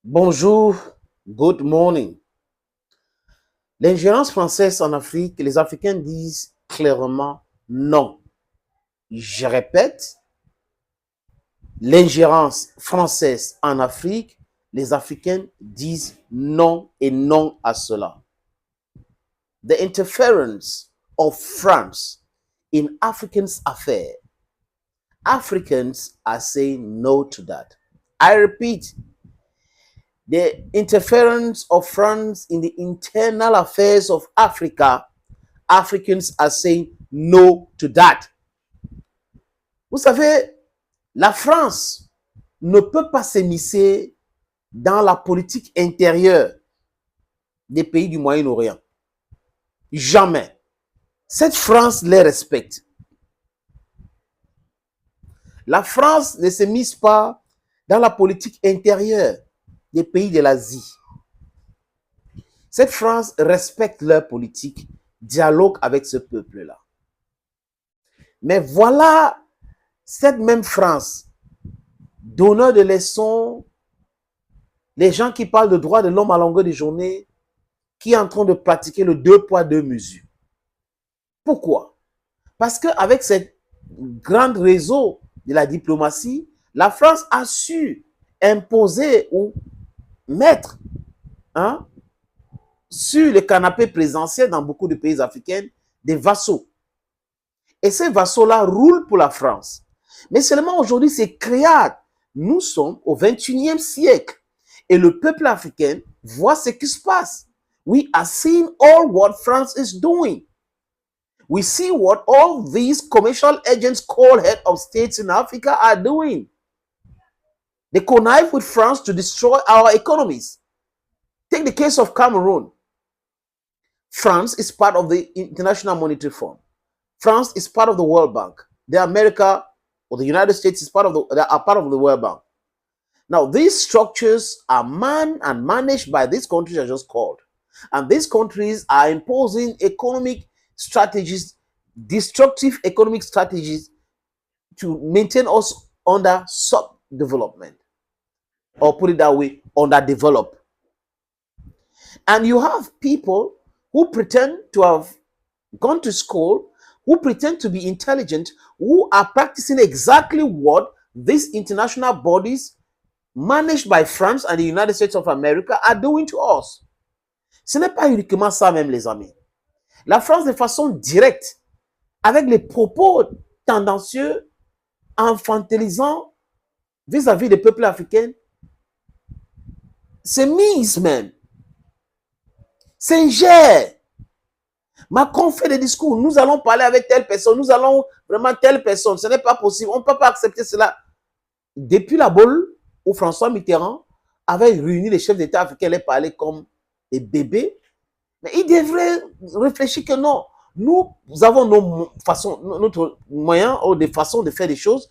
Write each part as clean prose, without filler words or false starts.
Bonjour, good morning. L'ingérence française en Afrique, les Africains disent clairement non. Je répète, l'ingérence française en Afrique, les Africains disent non et non à cela. The interference of France in Africans' affairs, Africans are saying no to that. I repeat, the interference of France in the internal affairs of Africa, Africans are saying no to that. Vous savez, la France ne peut pas s'immiscer dans la politique intérieure des pays du Moyen-Orient. Jamais. Cette France les respecte. La France ne se mise pas dans la politique intérieure des pays de l'Asie. Cette France respecte leur politique, dialogue avec ce peuple-là. Mais voilà cette même France, donneur de leçons, les gens qui parlent de droits de l'homme à longueur de journée, qui est en train de pratiquer le 2 poids 2 mesures. Pourquoi? Parce qu'avec ce grand réseau de la diplomatie, la France a su imposer ou mettre sur le canapé présidentiel dans beaucoup de pays africains des vassaux. Et ces vassaux-là roulent pour la France. Mais seulement aujourd'hui, c'est créade. Nous sommes au 21e siècle. Et le peuple africain voit ce qui se passe. We are seeing all what France is doing. We see what all these commercial agents called head of states in Africa are doing. They connive with France to destroy our economies. Take the case of Cameroon. France is part of the International Monetary Fund. France is part of the World Bank. The America or the United States is part of the World Bank. Now, these structures are manned and managed by these countries I just called. And these countries are imposing economic strategies, destructive economic strategies to maintain us under subdevelopment. Or put it that way, underdeveloped. And you have people who pretend to have gone to school, who pretend to be intelligent, who are practicing exactly what these international bodies managed by France and the United States of America are doing to us. Ce n'est pas uniquement ça même, les amis. La France, de façon directe, avec les propos tendancieux, infantilisants vis-à-vis des peuples africains, c'est mise même. S'ingère. Macron fait des discours. Nous allons parler avec telle personne. Nous allons vraiment telle personne. Ce n'est pas possible. On ne peut pas accepter cela. Depuis la boule où François Mitterrand avait réuni les chefs d'État africains, les parler comme des bébés. Mais il devrait réfléchir que non. Nous avons nos façons, notre moyen ou des façons de faire des choses.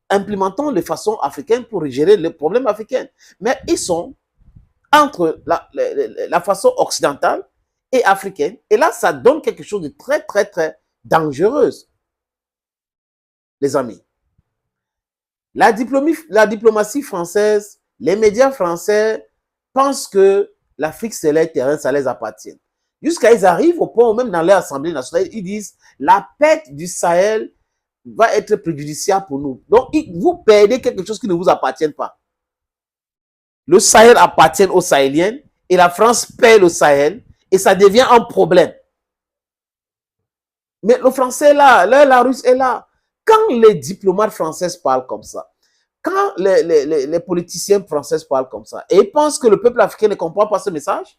Implémentons les façons africaines pour gérer les problèmes africains. Mais ils sont entre la façon occidentale et africaine. Et là, ça donne quelque chose de très, très, très dangereux, les amis. La diplomatie française, les médias français pensent que l'Afrique, c'est leur terrain, ça les appartient. Jusqu'à ils arrivent au point où même dans leur assemblée nationale, ils disent la perte du Sahel va être préjudiciable pour nous. Donc, vous perdez quelque chose qui ne vous appartient pas. Le Sahel appartient aux Sahéliens et la France perd le Sahel et ça devient un problème. Mais le français est là, la russe est là. Quand les diplomates français parlent comme ça, quand les politiciens français parlent comme ça, et ils pensent que le peuple africain ne comprend pas ce message,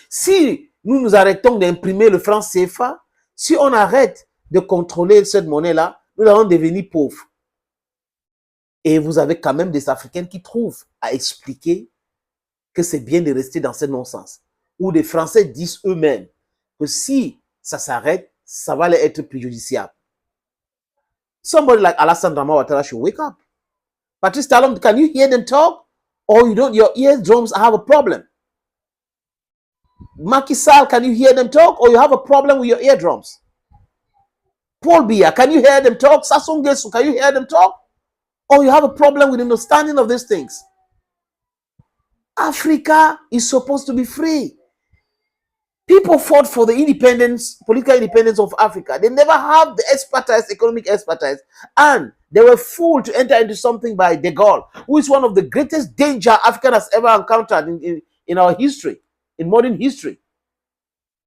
si nous arrêtons d'imprimer le franc CFA, si on arrête de contrôler cette monnaie-là, nous allons devenir pauvres. Et vous avez quand même des Africains qui trouvent à expliquer que c'est bien de rester dans ce non-sens. Ou des Français disent eux-mêmes que si ça s'arrête, ça va leur être préjudiciable. Somebody like Alassane Dramane Ouattara should wake up. Patrice Talon, can you hear them talk? Or you don't, your eardrums have a problem? Macky Sall, can you hear them talk? Or you have a problem with your eardrums? Paul Biya, can you hear them talk? Sassou Nguesso, can you hear them talk? Or you have a problem with understanding of these things? Africa is supposed to be free. People fought for the independence, political independence of Africa. They never have the expertise, economic expertise, and they were fooled to enter into something by De Gaulle, who is one of the greatest danger Africa has ever encountered in our history, in modern history.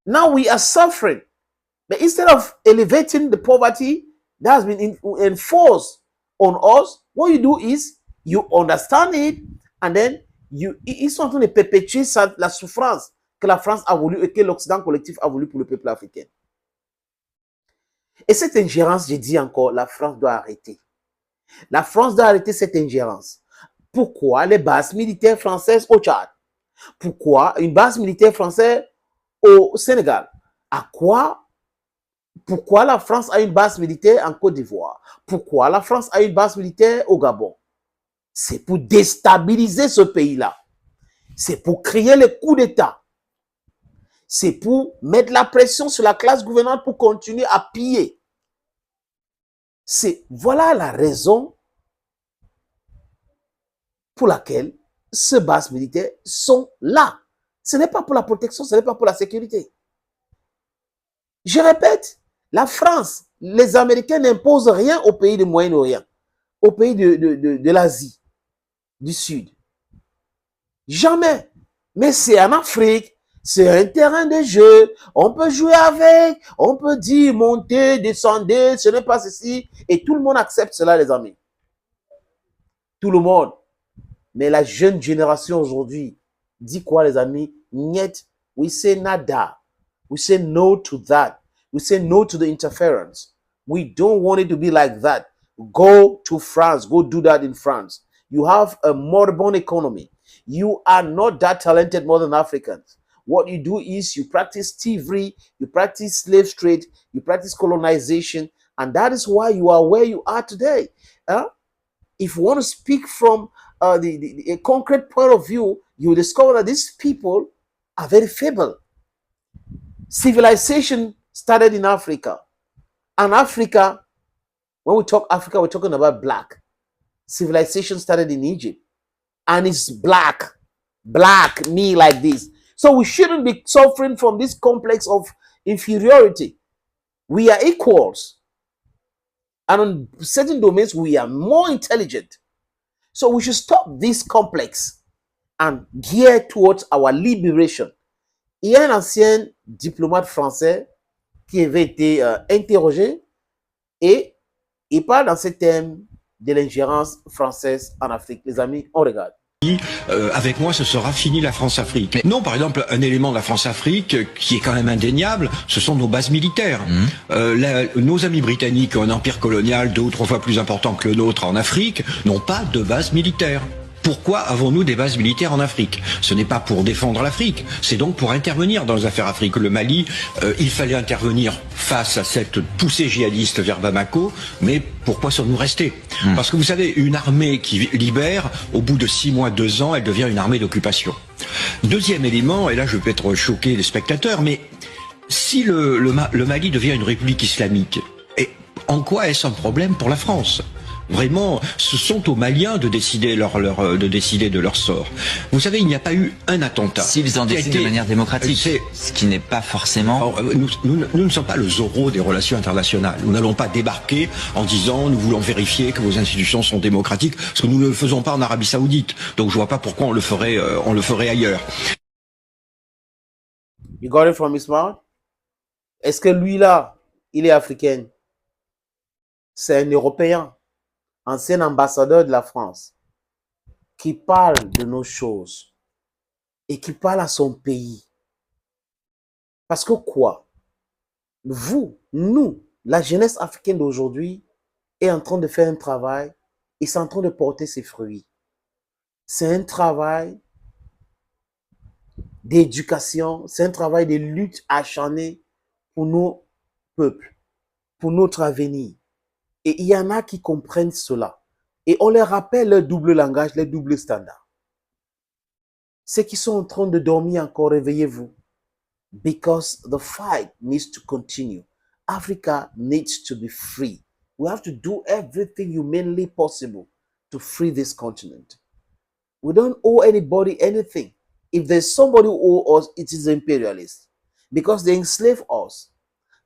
Now we are suffering. But instead of elevating the poverty that has been enforced on us, what you do is you understand it, and then ils sont en train de perpétuer la souffrance que la France a voulu et que l'Occident collectif a voulu pour le peuple africain. Et cette ingérence, j'ai dit encore, la France doit arrêter. La France doit arrêter cette ingérence. Pourquoi les bases militaires françaises au Tchad? Pourquoi une base militaire française au Sénégal? Pourquoi la France a une base militaire en Côte d'Ivoire? Pourquoi la France a une base militaire au Gabon? C'est pour déstabiliser ce pays-là. C'est pour créer les coups d'État. C'est pour mettre la pression sur la classe gouvernante pour continuer à piller. Voilà la raison pour laquelle ces bases militaires sont là. Ce n'est pas pour la protection, ce n'est pas pour la sécurité. Je répète, la France, les Américains n'imposent rien au pays du Moyen-Orient, au pays de l'Asie du Sud. Jamais. Mais c'est en Afrique, c'est un terrain de jeu, on peut jouer avec, on peut dire montez, descendez, ce n'est pas ceci, et tout le monde accepte cela, les amis. Tout le monde. Mais la jeune génération aujourd'hui dit quoi, les amis? Niet, we say nada. We say no to that. We say no to the interference. We don't want it to be like that. Go to France. Go do that in France. You have a moribund economy. You are not that talented more than Africans. What you do is you practice thievery, you practice slave trade, you practice colonization, and that is why you are where you are today. If you want to speak from a concrete point of view, you discover that these people are very feeble. Civilization started in Africa. And Africa, when we talk Africa, we're talking about black. Civilization started in Egypt. And it's black. Black, me like this. So we shouldn't be suffering from this complex of inferiority. We are equals. And on certain domains, we are more intelligent. So we should stop this complex and gear towards our liberation. Il y a un ancien diplomate français qui avait été interrogé et il parle dans ce thème de l'ingérence française en Afrique. Les amis, on regarde. Avec moi, ce sera fini la France-Afrique. Non, par exemple, un élément de la France-Afrique qui est quand même indéniable, ce sont nos bases militaires. Nos amis britanniques ont un empire colonial 2 ou 3 fois plus important que le nôtre en Afrique, n'ont pas de base militaire. Pourquoi avons-nous des bases militaires en Afrique? Ce n'est pas pour défendre l'Afrique, c'est donc pour intervenir dans les affaires africaines. Le Mali, il fallait intervenir face à cette poussée djihadiste vers Bamako, mais pourquoi sommes-nous restés? Parce que vous savez, une armée qui libère, au bout de 6 mois, 2 ans, elle devient une armée d'occupation. Deuxième élément, et là je vais peut-être choquer les spectateurs, mais si le Mali devient une république islamique, en quoi est-ce un problème pour la France? Vraiment, ce sont aux Maliens de décider de leur sort. Vous savez, il n'y a pas eu un attentat. S'ils en décident de manière démocratique, ce qui n'est pas forcément... Alors, nous ne sommes pas le Zorro des relations internationales. Nous n'allons pas débarquer en disant nous voulons vérifier que vos institutions sont démocratiques, parce que nous ne le faisons pas en Arabie Saoudite. Donc je vois pas pourquoi on le ferait ailleurs. You got it from his mouth? Est-ce que lui là, il est africain? C'est un Européen. Ancien ambassadeur de la France, qui parle de nos choses et qui parle à son pays. Parce que quoi? Nous, la jeunesse africaine d'aujourd'hui est en train de faire un travail et c'est en train de porter ses fruits. C'est un travail d'éducation, c'est un travail de lutte acharnée pour nos peuples, pour notre avenir. Et il y en a qui comprennent cela. Et on leur rappelle leur double langage, leur double standard. Ceux qui sont en train de dormir encore, réveillez-vous. Because the fight needs to continue. Africa needs to be free. We have to do everything humanly possible to free this continent. We don't owe anybody anything. If there's somebody who owes us, it is the imperialists. Because they enslave us.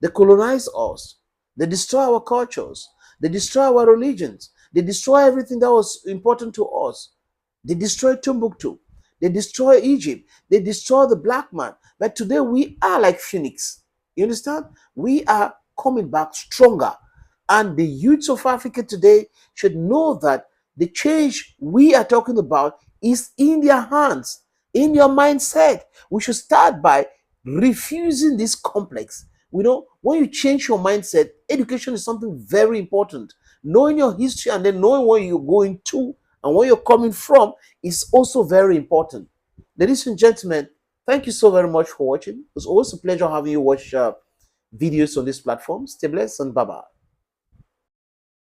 They colonize us. They destroy our cultures. They destroy our religions. They destroy everything that was important to us. They destroy Timbuktu. They destroy Egypt. They destroy the black man. But today we are like Phoenix. You understand? We are coming back stronger. And the youths of Africa today should know that the change we are talking about is in their hands, in your mindset. We should start by refusing this complex. You know, when you change your mindset, education is something very important. Knowing your history and then knowing where you're going to and where you're coming from is also very important. Ladies and gentlemen, thank you so very much for watching. It's always a pleasure having you watch videos on this platform. Stay blessed and bye-bye.